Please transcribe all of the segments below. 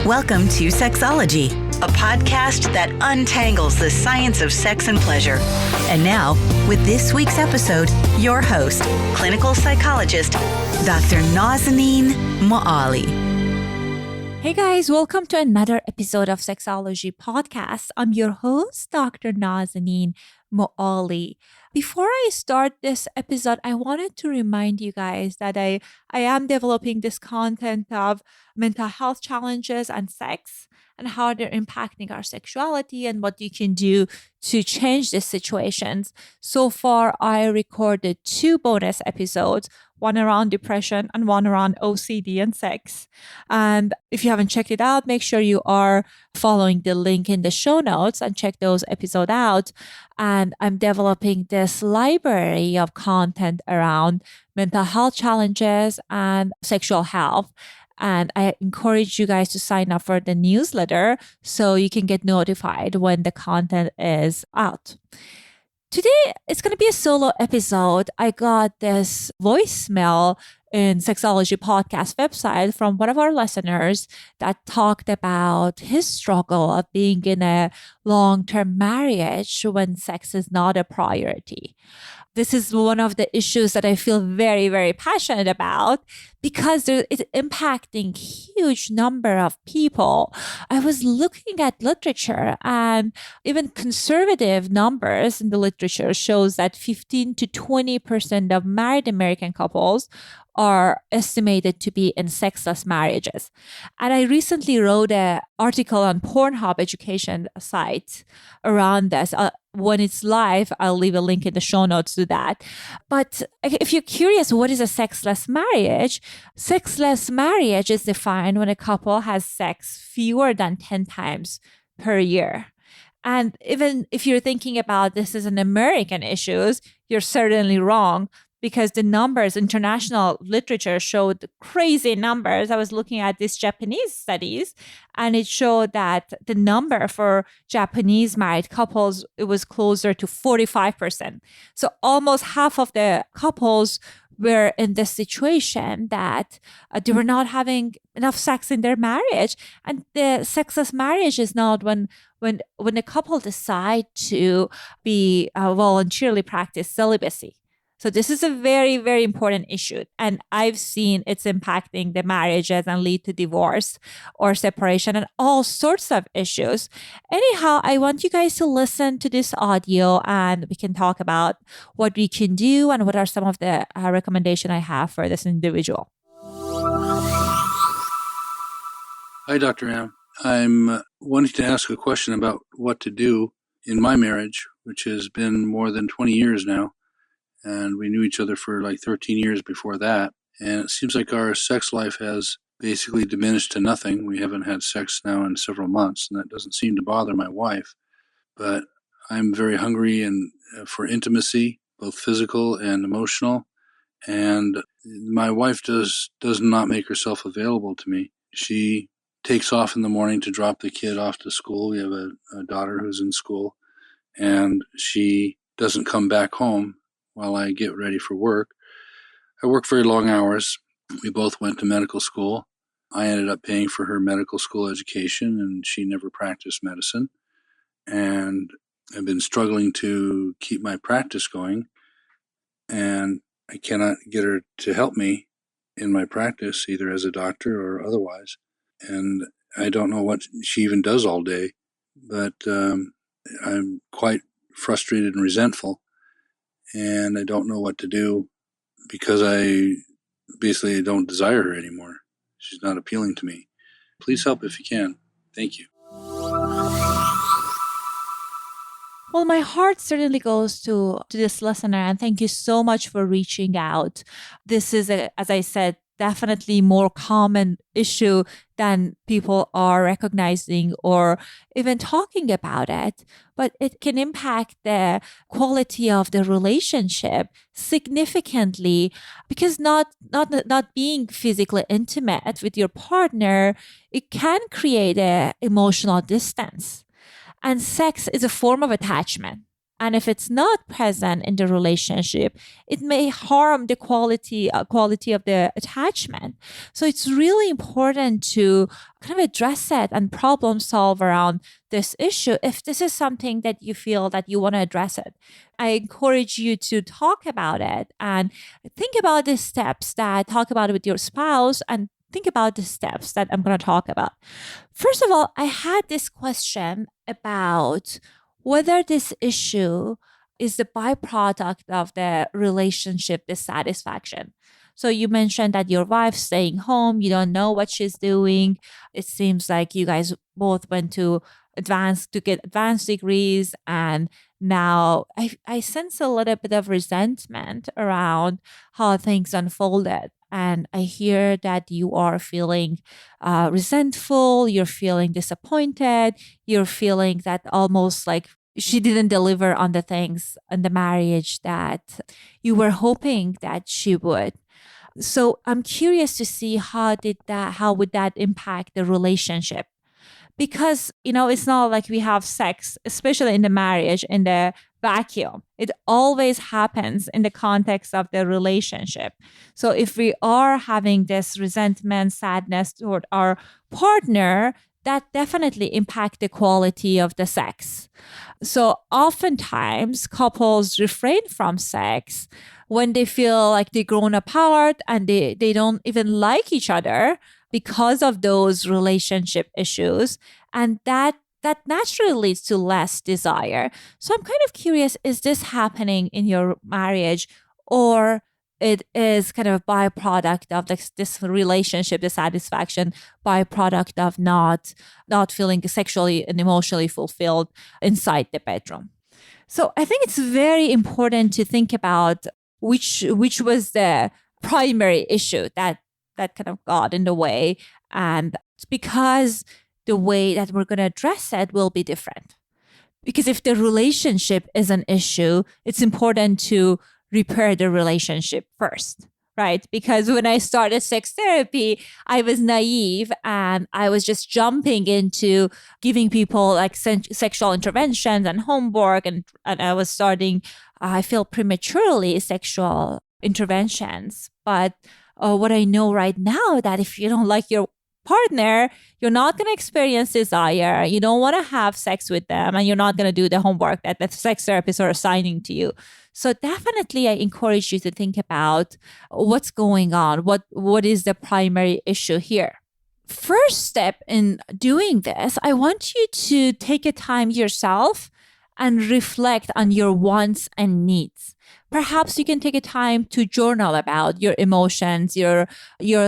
Welcome to Sexology, a podcast that untangles the science of sex and pleasure. And now, with this week's episode, your host, clinical psychologist, Dr. Nazanin Moali. Hey guys, welcome to another episode of Sexology Podcast. I'm your host, Dr. Nazanin Moali. Before I start this episode, I wanted to remind you guys that I am developing this content of mental health challenges and sex and how they're impacting our sexuality and what you can do to change these situations. So far, I recorded 2 bonus episodes, one around depression and one around OCD and sex. And if you haven't checked it out, make sure you are following the link in the show notes and check those episodes out. And I'm developing this library of content around mental health challenges and sexual health. And I encourage you guys to sign up for the newsletter so you can get notified when the content is out. Today, it's going to be a solo episode. I got this voicemail in Sexology Podcast website from one of our listeners that talked about his struggle of being in a long-term marriage when sex is not a priority. This is one of the issues that I feel very, very passionate about because it's impacting huge number of people. I was looking at literature and even conservative numbers in the literature shows that 15 to 20% of married American couples are estimated to be in sexless marriages. And I recently wrote an article on Pornhub education site around this. When it's live, I'll leave a link in the show notes to that. But if you're curious, what is a sexless marriage? Sexless marriage is defined when a couple has sex fewer than 10 times per year. And even if you're thinking about this as an American issue, you're certainly wrong, because the numbers, international literature showed crazy numbers. I was looking at these Japanese studies, and it showed that the number for Japanese married couples, it was closer to 45%. So almost half of the couples were in this situation that they were not having enough sex in their marriage. And the sexless marriage is not when a couple decide to be voluntarily practice celibacy. So this is a very, very important issue. And I've seen it's impacting the marriages and lead to divorce or separation and all sorts of issues. Anyhow, I want you guys to listen to this audio and we can talk about what we can do and what are some of the recommendations I have for this individual. Hi, Dr. Am. I'm wanting to ask a question about what to do in my marriage, which has been more than 20 years now. And we knew each other for like 13 years before that. And it seems like our sex life has basically diminished to nothing. We haven't had sex now in several months, and that doesn't seem to bother my wife. But I'm very hungry and for intimacy, both physical and emotional. And my wife does not make herself available to me. She takes off in the morning to drop the kid off to school. We have a daughter who's in school, and she doesn't come back home while I get ready for work. I work very long hours. We both went to medical school. I ended up paying for her medical school education, and she never practiced medicine. And I've been struggling to keep my practice going, and I cannot get her to help me in my practice, either as a doctor or otherwise. And I don't know what she even does all day, but I'm quite frustrated and resentful. And I don't know what to do because I basically don't desire her anymore. She's not appealing to me. Please help if you can. Thank you. Well, my heart certainly goes to this listener, and thank you so much for reaching out. This is, as I said, definitely more common issue than people are recognizing or even talking about it. But it can impact the quality of the relationship significantly because not being physically intimate with your partner, it can create an emotional distance. And sex is a form of attachment. And if it's not present in the relationship, it may harm the quality of the attachment. So it's really important to kind of address it and problem solve around this issue. If this is something that you feel that you want to address it, I encourage you to talk about it and think about the steps that talk about it with your spouse and think about the steps that I'm going to talk about. First of all, I had this question about whether this issue is the byproduct of the relationship dissatisfaction. So you mentioned that your wife's staying home, you don't know what she's doing. It seems like you guys both went to get advanced degrees, and now I sense a little bit of resentment around how things unfolded. And I hear that you are feeling resentful, you're feeling disappointed, you're feeling that almost like she didn't deliver on the things in the marriage that you were hoping that she would. So I'm curious to see how would that impact the relationship? Because, it's not like we have sex, especially in the marriage, in the vacuum. It always happens in the context of the relationship. So if we are having this resentment, sadness toward our partner, that definitely impact the quality of the sex. So oftentimes couples refrain from sex when they feel like they've grown apart and they don't even like each other because of those relationship issues. And that naturally leads to less desire. So I'm kind of curious, is this happening in your marriage, or it is kind of a byproduct of this relationship dissatisfaction, byproduct of not feeling sexually and emotionally fulfilled inside the bedroom? So I think it's very important to think about which was the primary issue that kind of got in the way. And it's because the way that we're going to address it will be different. Because if the relationship is an issue, it's important to repair the relationship first, right? Because when I started sex therapy, I was naive and I was just jumping into giving people like sexual interventions and homework. And I was starting, I feel prematurely sexual interventions. But what I know right now, that if you don't like your partner, you're not going to experience desire. You don't want to have sex with them, and you're not going to do the homework that the sex therapists are assigning to you. So definitely, I encourage you to think about what's going on. What is the primary issue here? First step in doing this, I want you to take a time yourself and reflect on your wants and needs. Perhaps you can take a time to journal about your emotions, your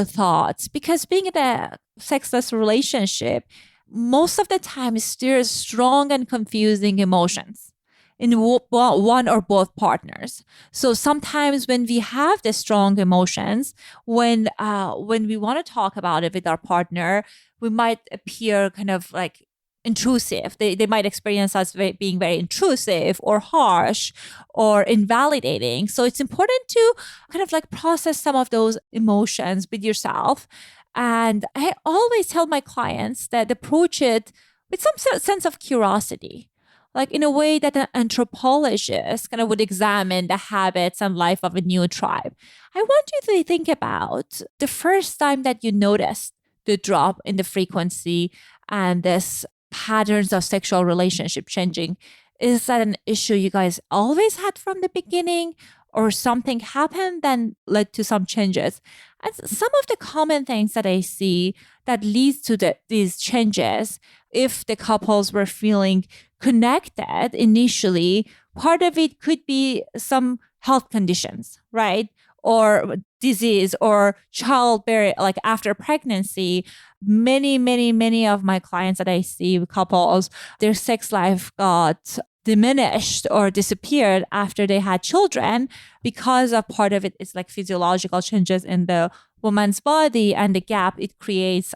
thoughts, because being in a sexless relationship, most of the time there's strong and confusing emotions in one or both partners. So sometimes when we have the strong emotions, when we want to talk about it with our partner, we might appear kind of like intrusive. They might experience us being very intrusive or harsh or invalidating. So it's important to kind of like process some of those emotions with yourself. And I always tell my clients that approach it with some sense of curiosity, like in a way that an anthropologist kind of would examine the habits and life of a new tribe. I want you to think about the first time that you noticed the drop in the frequency and this patterns of sexual relationship changing. Is that an issue you guys always had from the beginning, or something happened that led to some changes? And some of the common things that I see that leads to these changes, if the couples were feeling connected initially, part of it could be some health conditions, right? Or disease or childbearing, like after pregnancy. Many of my clients that I see, couples, their sex life got diminished or disappeared after they had children, because of part of it is like physiological changes in the woman's body and the gap it creates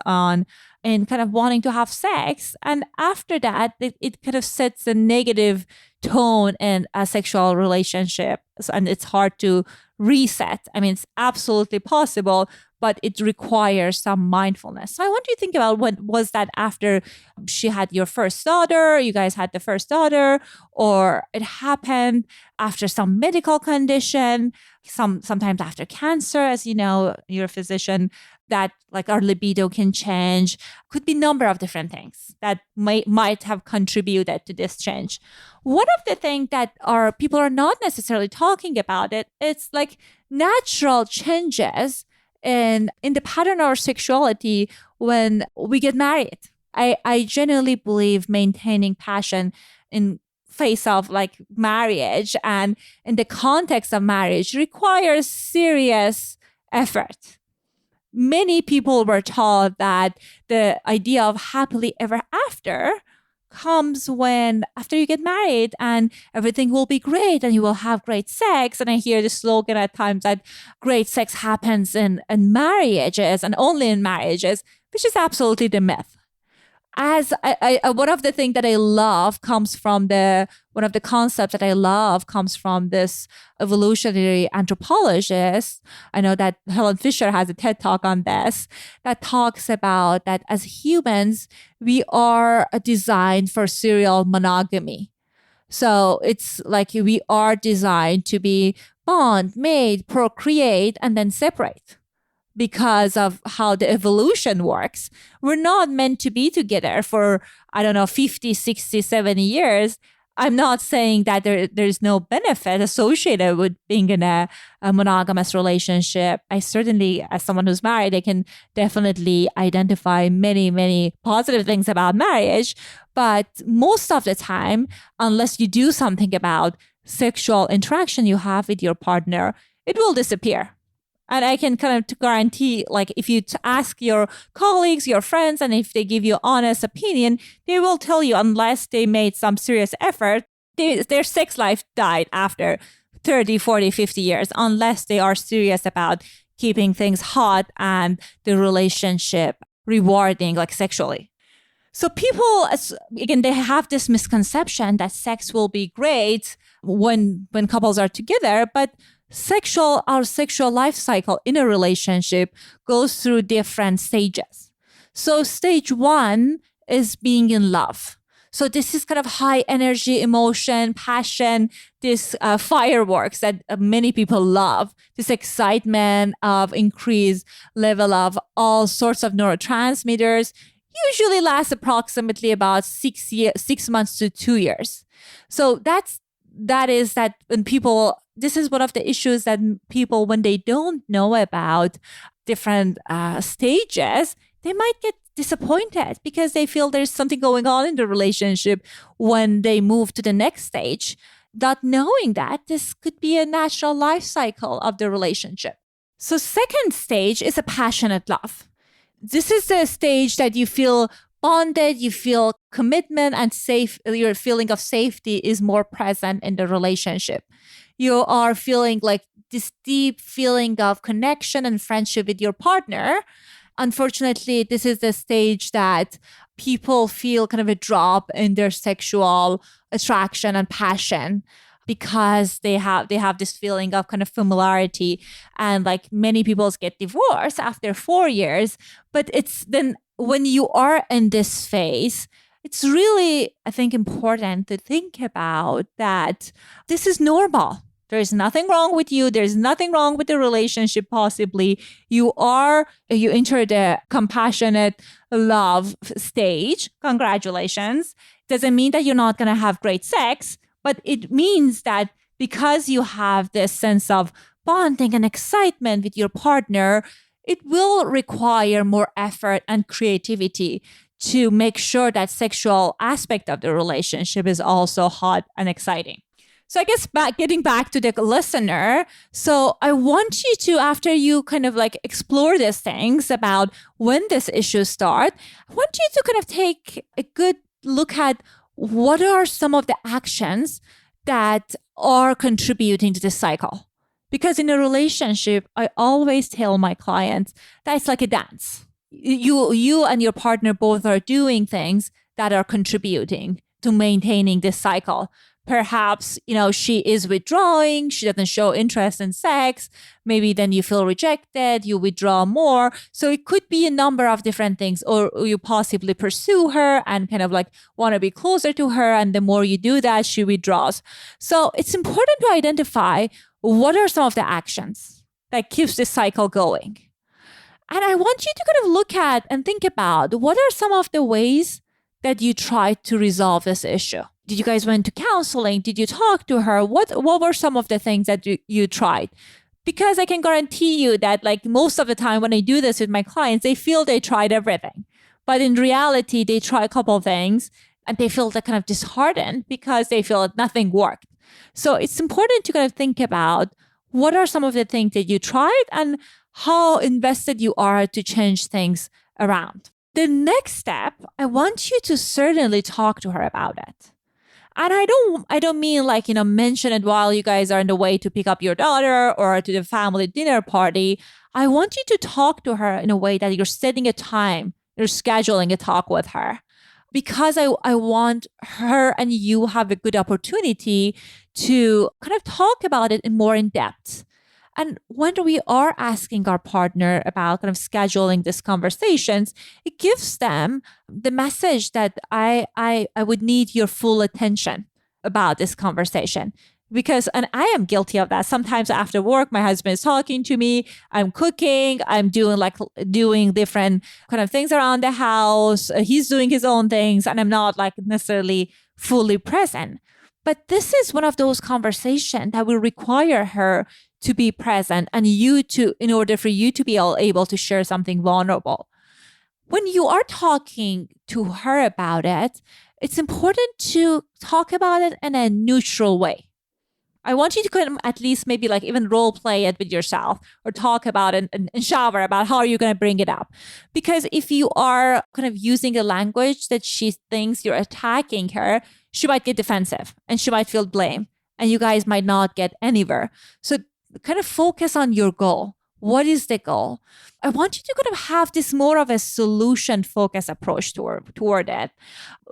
in kind of wanting to have sex. And after that, it kind of sets a negative tone in a sexual relationship. And it's hard to reset. I mean, it's absolutely possible, but it requires some mindfulness. So I want you to think about, when was that after she had your first daughter, you guys had the first daughter, or it happened after some medical condition, sometimes after cancer, as you know, you're a physician, that like our libido can change. Could be a number of different things that might have contributed to this change. One of the things that people are not necessarily talking about it's like natural changes in the pattern of our sexuality when we get married. I genuinely believe maintaining passion in face of like marriage and in the context of marriage requires serious effort. Many people were taught that the idea of happily ever after comes when after you get married and everything will be great and you will have great sex. And I hear the slogan at times that great sex happens in marriages and only in marriages, which is absolutely the myth. As one of the things that I love comes from one of the concepts that I love comes from this evolutionary anthropologist. I know that Helen Fisher has a TED Talk on this that talks about that as humans, we are designed for serial monogamy. So it's like we are designed to be bond, mate, procreate, and then separate. Because of how the evolution works, we're not meant to be together for, 50, 60, 70 years. I'm not saying that there's no benefit associated with being in a monogamous relationship. I certainly, as someone who's married, I can definitely identify many, many positive things about marriage. But most of the time, unless you do something about sexual interaction you have with your partner, it will disappear. And I can kind of guarantee, like if you ask your colleagues, your friends, and if they give you honest opinion, they will tell you unless they made some serious effort, their sex life died after 30, 40, 50 years, unless they are serious about keeping things hot and the relationship rewarding, like sexually. So people, again, they have this misconception that sex will be great when couples are together, but our sexual life cycle in a relationship goes through different stages. So stage 1 is being in love. So this is kind of high energy, emotion, passion, this fireworks that many people love, this excitement of increased level of all sorts of neurotransmitters, usually lasts approximately about 6 months to 2 years. So that is when people, this is one of the issues that people, when they don't know about different stages, they might get disappointed because they feel there's something going on in the relationship when they move to the next stage, not knowing that this could be a natural life cycle of the relationship. So second stage is a passionate love. This is the stage that you feel bonded, you feel commitment and safe, your feeling of safety is more present in the relationship. You are feeling like this deep feeling of connection and friendship with your partner. Unfortunately, this is the stage that people feel kind of a drop in their sexual attraction and passion because they have this feeling of kind of familiarity. And like many people get divorced after 4 years, but it's then when you are in this phase, it's really, I think, important to think about that this is normal. There's nothing wrong with you. There's nothing wrong with the relationship, possibly. You enter the compassionate love stage. Congratulations. Doesn't mean that you're not going to have great sex, but it means that because you have this sense of bonding and excitement with your partner, it will require more effort and creativity to make sure that sexual aspect of the relationship is also hot and exciting. So I guess getting back to the listener, so I want you to, after you kind of like explore these things about when this issue start, I want you to kind of take a good look at what are some of the actions that are contributing to this cycle. Because in a relationship, I always tell my clients that it's like a dance. You and your partner both are doing things that are contributing to maintaining this cycle. perhaps, she is withdrawing, she doesn't show interest in sex. Maybe then you feel rejected, you withdraw more. So it could be a number of different things, or you possibly pursue her and kind of like want to be closer to her. And the more you do that, she withdraws. So it's important to identify what are some of the actions that keeps this cycle going. And I want you to kind of look at and think about what are some of the ways that you tried to resolve this issue. Did you guys went to counseling? Did you talk to her? What were some of the things that you tried? Because I can guarantee you that like most of the time when I do this with my clients, they feel they tried everything. But in reality, they try a couple of things and they feel kind of disheartened because they feel that nothing worked. So it's important to kind of think about what are some of the things that you tried and how invested you are to change things around. The next step, I want you to certainly talk to her about it. And I don't mean like, mention it while you guys are on the way to pick up your daughter or to the family dinner party. I want you to talk to her in a way that you're setting a time, you're scheduling a talk with her. Because I want her and you have a good opportunity to kind of talk about it more in depth. And when we are asking our partner about kind of scheduling these conversations, it gives them the message that I would need your full attention about this conversation. And I am guilty of that. Sometimes after work, my husband is talking to me, I'm cooking, I'm doing different kind of things around the house. He's doing his own things and I'm not like necessarily fully present. But this is one of those conversations that will require her to be present and in order for you to be able to share something vulnerable. When you are talking to her about it, it's important to talk about it in a neutral way. I want you to kind of at least maybe like even role play it with yourself or talk about it and shower about how are you going to bring it up. Because if you are kind of using a language that she thinks you're attacking her, she might get defensive and she might feel blame and you guys might not get anywhere. So kind of focus on your goal. What is the goal? I want you to kind of have this more of a solution-focused approach toward it.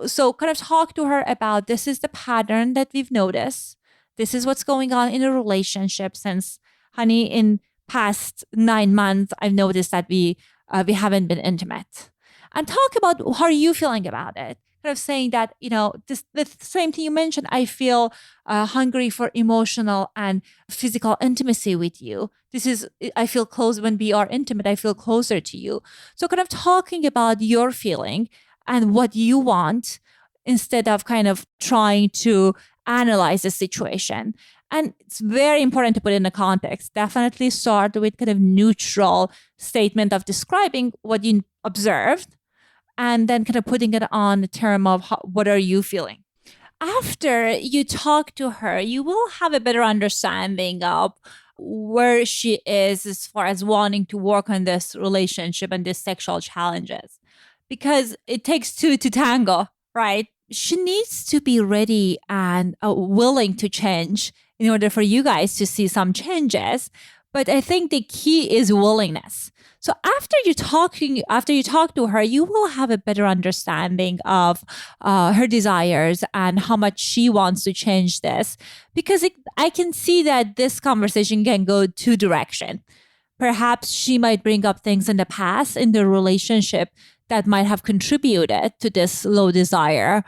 So kind of talk to her about this is the pattern that we've noticed. This is what's going on in a relationship since, honey, in past 9 months, I've noticed that we haven't been intimate. And talk about how are you feeling about it. Kind of saying that, the same thing you mentioned, I feel hungry for emotional and physical intimacy with you. I feel close when we are intimate, I feel closer to you. So kind of talking about your feeling and what you want instead of kind of trying to analyze the situation. And it's very important to put it in a context. Definitely start with kind of neutral statement of describing what you observed and then kind of putting it on the term of what are you feeling. After you talk to her, you will have a better understanding of where she is as far as wanting to work on this relationship and these sexual challenges. Because it takes two to tango, right? She needs to be ready and willing to change in order for you guys to see some changes. But I think the key is willingness. So after you talk to her, you will have a better understanding of her desires and how much she wants to change this. Because I can see that this conversation can go two directions. Perhaps she might bring up things in the past in the relationship that might have contributed to this low desire.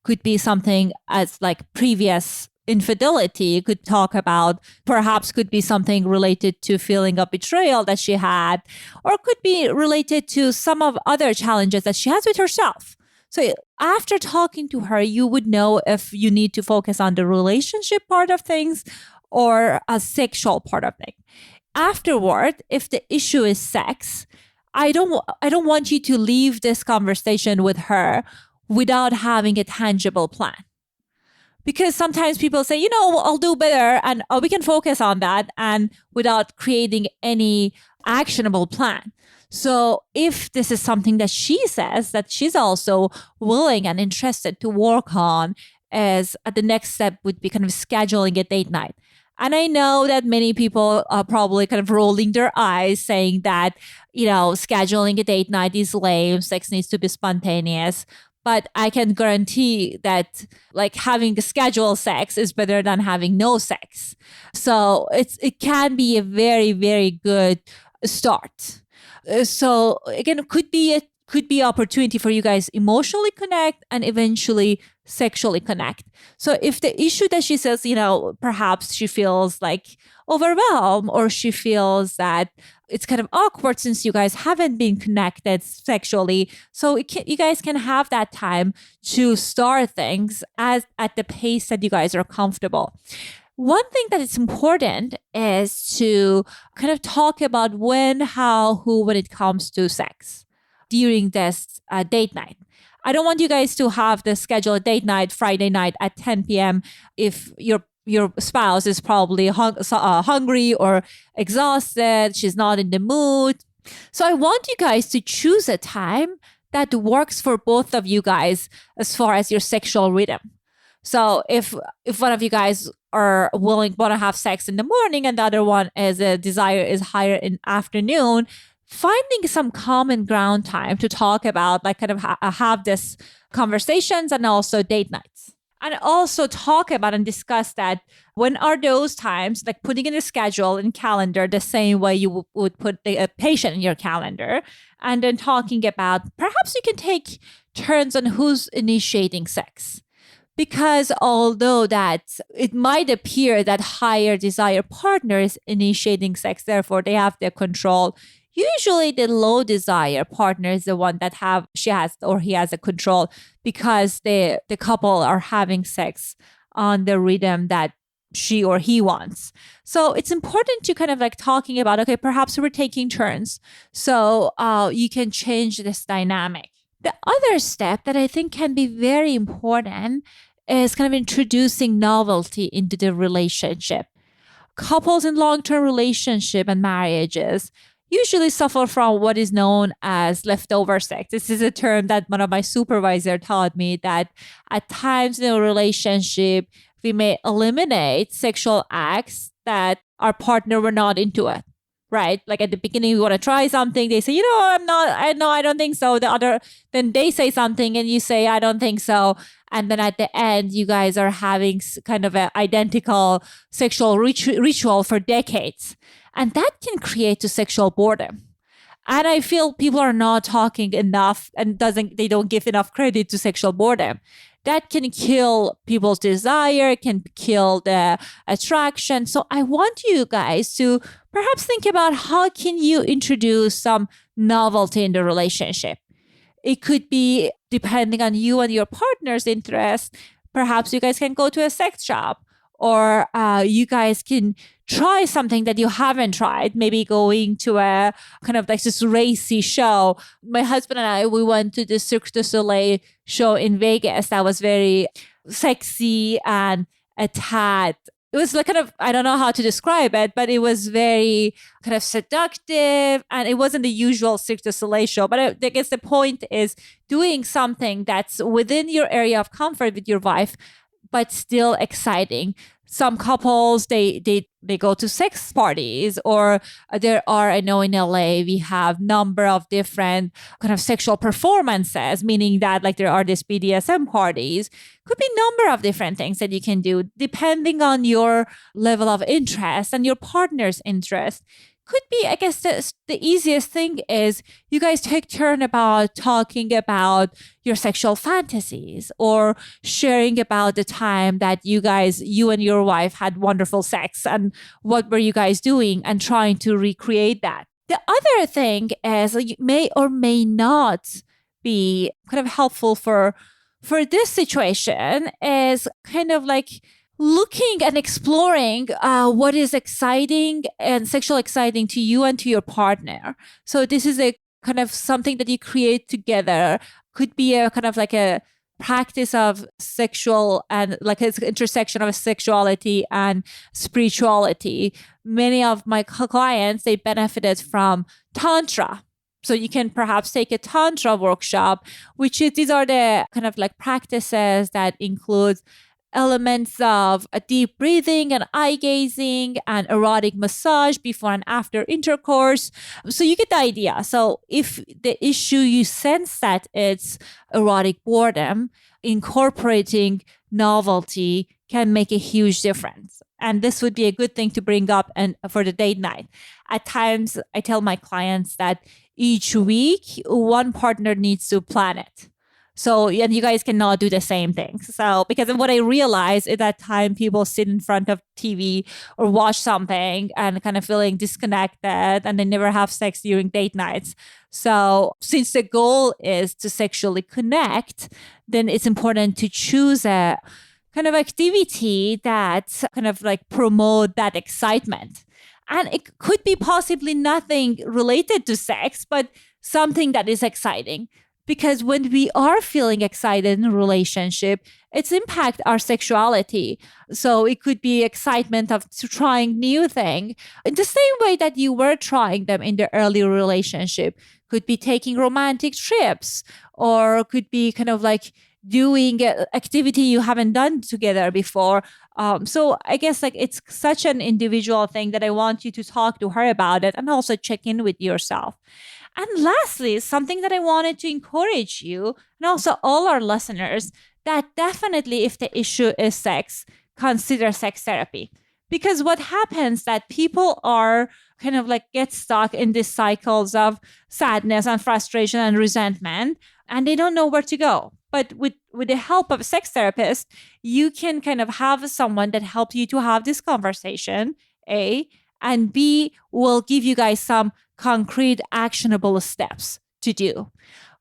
Could be something as like previous infidelity, could talk about, perhaps could be something related to feeling of betrayal that she had, or could be related to some of other challenges that she has with herself. So after talking to her, you would know if you need to focus on the relationship part of things or a sexual part of things. Afterward, if the issue is sex, I don't want you to leave this conversation with her without having a tangible plan. Because sometimes people say, I'll do better and we can focus on that and without creating any actionable plan. So if this is something that she says that she's also willing and interested to work on, as the next step would be kind of scheduling a date night. And I know that many people are probably kind of rolling their eyes saying that, scheduling a date night is lame, sex needs to be spontaneous. but I can guarantee that like having a scheduled sex is better than having no sex. So it can be a very, very good start. So again, it could be opportunity for you guys emotionally connect and eventually sexually connect. So if the issue that she says, perhaps she feels like overwhelmed or she feels that it's kind of awkward since you guys haven't been connected sexually. So you guys can have that time to start things at the pace that you guys are comfortable. One thing that is important is to kind of talk about when, how, who, when it comes to sex during this date night. I don't want you guys to have the scheduled date night Friday night at 10 p.m. if your spouse is probably hungry or exhausted, she's not in the mood. So I want you guys to choose a time that works for both of you guys as far as your sexual rhythm. So if one of you guys are want to have sex in the morning and the other one is a desire is higher in afternoon, finding some common ground time to talk about, like kind of have this conversations and also date nights. And also talk about and discuss that when are those times, like putting in a schedule and calendar the same way you would put a patient in your calendar. And then talking about perhaps you can take turns on who's initiating sex. Because although that it might appear that higher desire partner is initiating sex, therefore they have the control, usually the low desire partner is the one that he has a control because the couple are having sex on the rhythm that she or he wants. So it's important to kind of like talking about, okay, perhaps we're taking turns. So you can change this dynamic. The other step that I think can be very important is kind of introducing novelty into the relationship. Couples in long-term relationship and marriages usually suffer from what is known as leftover sex. This is a term that one of my supervisors taught me, that at times in a relationship, we may eliminate sexual acts that our partner were not into it. Right? Like at the beginning, we want to try something. They say, I don't think so. Then they say something and you say, I don't think so. And then at the end, you guys are having kind of an identical sexual ritual for decades. And that can create a sexual boredom. And I feel people are not talking enough and they don't give enough credit to sexual boredom. That can kill people's desire, can kill the attraction. So I want you guys to perhaps think about how can you introduce some novelty in the relationship. It could be depending on you and your partner's interest. Perhaps you guys can go to a sex shop, or you guys can try something that you haven't tried, maybe going to a kind of like this racy show. My husband and I, we went to the Cirque du Soleil show in Vegas that was very sexy and a tad. It was like kind of, I don't know how to describe it, but it was very kind of seductive and it wasn't the usual Cirque du Soleil show. But I guess the point is doing something that's within your area of comfort with your wife, but still exciting. Some couples, they go to sex parties, or I know in LA, we have number of different kind of sexual performances, meaning that like there are these BDSM parties. Could be number of different things that you can do depending on your level of interest and your partner's interest. Could be, I guess the easiest thing is you guys take turn about talking about your sexual fantasies or sharing about the time that you and your wife had wonderful sex and what were you guys doing and trying to recreate that. The other thing is you may or may not be kind of helpful for this situation is kind of like looking and exploring what is exciting and sexual exciting to you and to your partner. So this is a kind of something that you create together. Could be a kind of like a practice of sexual and like an intersection of sexuality and spirituality. Many of my clients, they benefited from Tantra. So you can perhaps take a Tantra workshop, these are the kind of like practices that include elements of a deep breathing and eye gazing and erotic massage before and after intercourse. So you get the idea. So if the issue you sense that it's erotic boredom, incorporating novelty can make a huge difference. And this would be a good thing to bring up and for the date night. At times, I tell my clients that each week, one partner needs to plan it. So, and you guys cannot do the same thing. So, because of what I realize at that time, people sit in front of TV or watch something and kind of feeling disconnected, and they never have sex during date nights. So, since the goal is to sexually connect, then it's important to choose a kind of activity that kind of like promote that excitement. And it could be possibly nothing related to sex, but something that is exciting. Because when we are feeling excited in a relationship, it's impact our sexuality. So it could be excitement of trying new thing in the same way that you were trying them in the early relationship. Could be taking romantic trips, or could be kind of like doing activity you haven't done together before. So I guess like it's such an individual thing that I want you to talk to her about it and also check in with yourself. And lastly, something that I wanted to encourage you and also all our listeners, that definitely if the issue is sex, consider sex therapy. Because what happens that people are kind of like get stuck in these cycles of sadness and frustration and resentment, and they don't know where to go. But with the help of a sex therapist, you can kind of have someone that helps you to have this conversation, A, and B, will give you guys some concrete, actionable steps to do.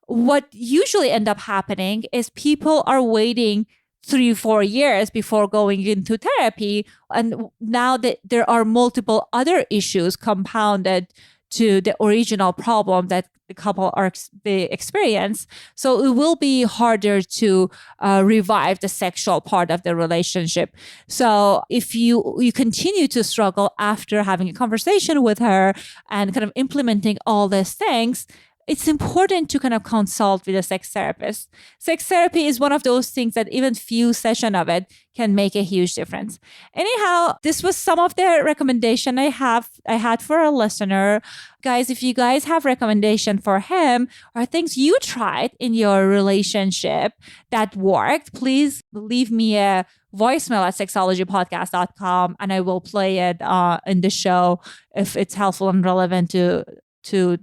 What usually end up happening is people are waiting 3-4 years before going into therapy. And now that there are multiple other issues compounded to the original problem that the couple they experience. So it will be harder to revive the sexual part of the relationship. So if you continue to struggle after having a conversation with her and kind of implementing all these things, it's important to kind of consult with a sex therapist. Sex therapy is one of those things that even few sessions of it can make a huge difference. Anyhow, this was some of the recommendation I had for a listener. Guys, if you guys have recommendation for him or things you tried in your relationship that worked, please leave me a voicemail at sexologypodcast.com and I will play it in the show if it's helpful and relevant to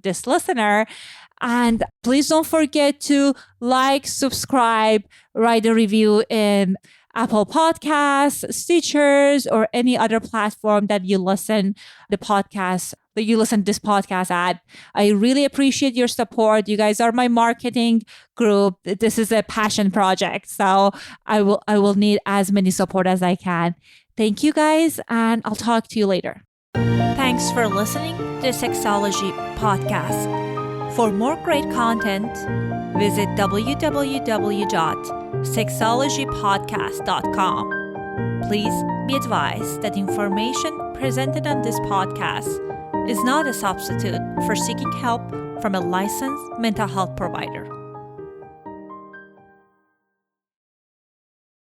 this listener. And please don't forget to like, subscribe, write a review in Apple Podcasts, Stitchers, or any other platform that you listen this podcast at. I really appreciate your support. You guys are my marketing group. This is a passion project. So I will need as many support as I can. Thank you guys, and I'll talk to you later. Thanks for listening to the Sexology Podcast. For more great content, visit www.sexologypodcast.com. Please be advised that information presented on this podcast is not a substitute for seeking help from a licensed mental health provider.